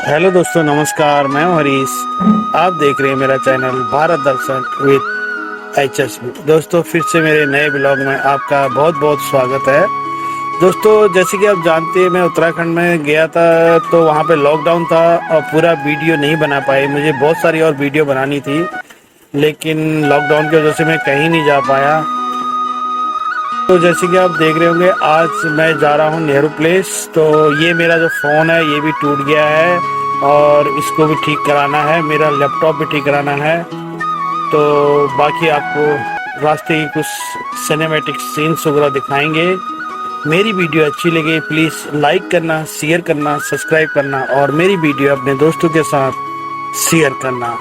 Hello दोस्तों, नमस्कार। मैं हूं हरीश। आप देख रहे हैं मेरा channel Bharat Darshan with HSB। दोस्तों, फिर से मेरे नए ब्लॉग में आपका बहुत बहुत स्वागत है। दोस्तों, जैसे कि आप जानते हैं, मैं उत्तराखंड में गया था तो वहां पे लॉकडाउन था और पूरा वीडियो नहीं बना पाए। मुझे बहुत सारी और वीडियो बनानी थी, लेकिन लॉकडाउन की वजह से मैं कहीं नहीं जा पाया। तो जैसे कि आप देख रहे होंगे, आज मैं जा रहा हूँ नेहरू प्लेस। तो ये मेरा जो फ़ोन है ये भी टूट गया है और इसको भी ठीक कराना है। मेरा लैपटॉप भी ठीक कराना है। तो बाकी आपको रास्ते की कुछ सिनेमैटिक सीन्स वगैरह दिखाएंगे। मेरी वीडियो अच्छी लगे प्लीज़ लाइक करना, शेयर करना, सब्सक्राइब करना और मेरी वीडियो अपने दोस्तों के साथ शेयर करना।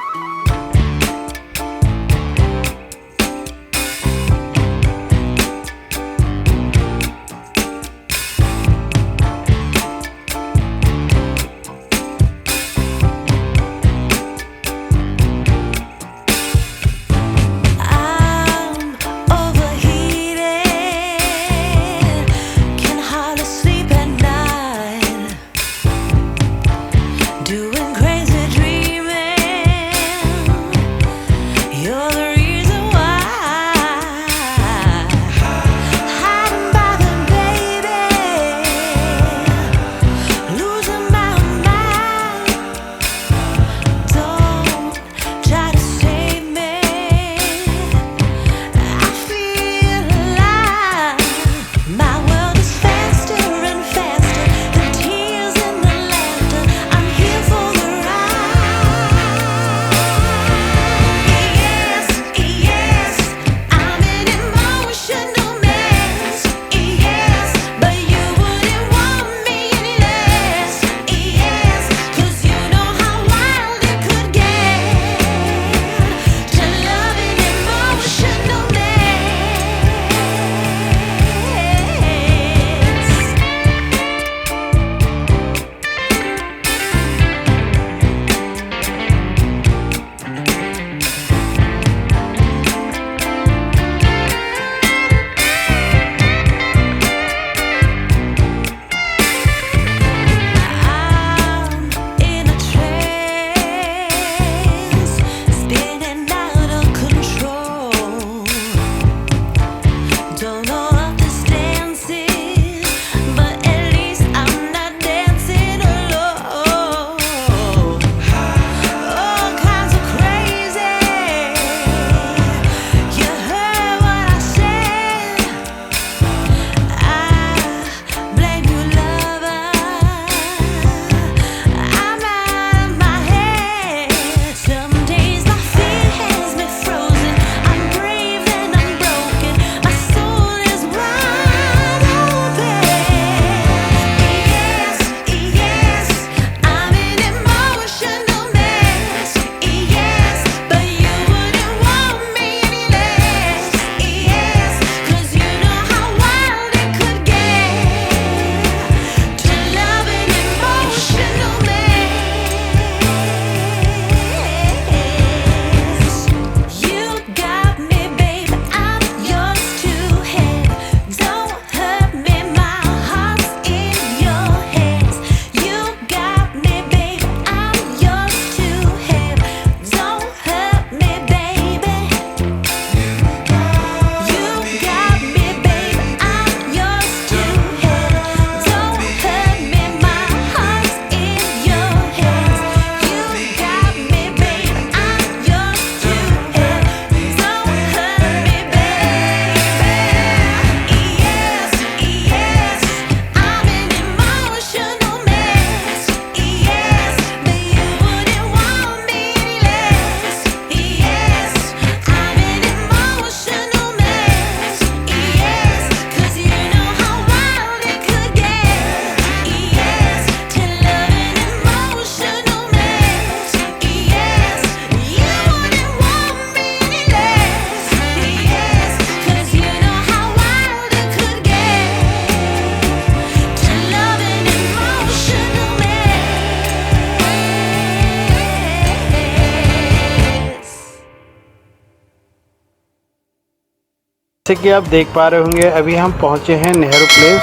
जैसे कि आप देख पा रहे होंगे, अभी हम पहुंचे हैं नेहरू प्लेस।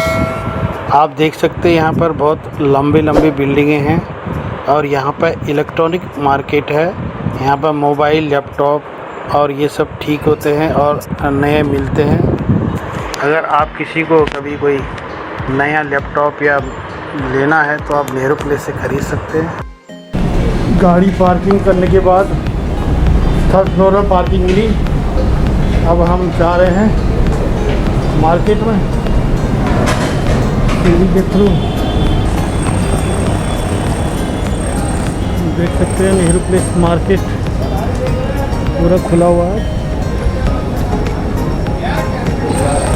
आप देख सकते हैं यहाँ पर बहुत लंबी लंबी बिल्डिंगें हैं और यहाँ पर इलेक्ट्रॉनिक मार्केट है। यहाँ पर मोबाइल, लैपटॉप और ये सब ठीक होते हैं और नए मिलते हैं। अगर आप किसी को कभी कोई नया लैपटॉप या लेना है तो आप नेहरू प्लेस से ख़रीद सकते हैं। गाड़ी पार्किंग करने के बाद थर्ड फ्लोर में पार्किंग मिली। अब हम जा रहे हैं मार्केट में सीढ़ी के थ्रू। देख सकते हैं नेहरू प्लेस मार्केट पूरा खुला हुआ है,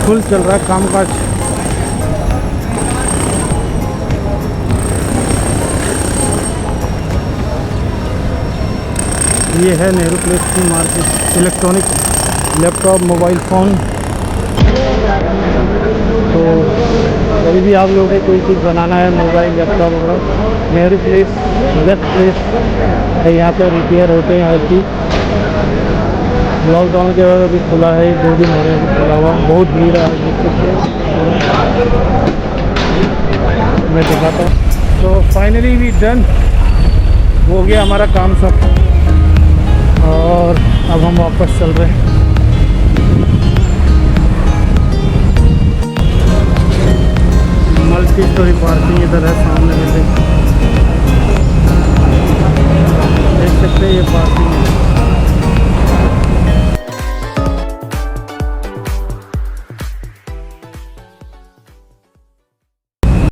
फुल चल रहा है कामकाज। ये है नेहरू प्लेस की market. Electronic, laptop, mobile phone. तो कभी भी आप लोगों को कोई चीज़ बनाना है, मोबाइल, लैपटॉप वगैरह, नेहरू प्लेस बेस्ट प्लेस है। यहाँ पर रिपेयर होते हैं हर चीज़। लॉकडाउन के बाद अभी खुला है, 2 दिन हो रहे हैं खुला हुआ। बहुत भीड़ है, देख सकते हैं। मैं दिखाता हूँ। तो फाइनली वी डन, हो गया हमारा काम सब और अब हम वापस चल रहे हैं। मल्टी स्टोरी पार्किंग इधर है सामने में।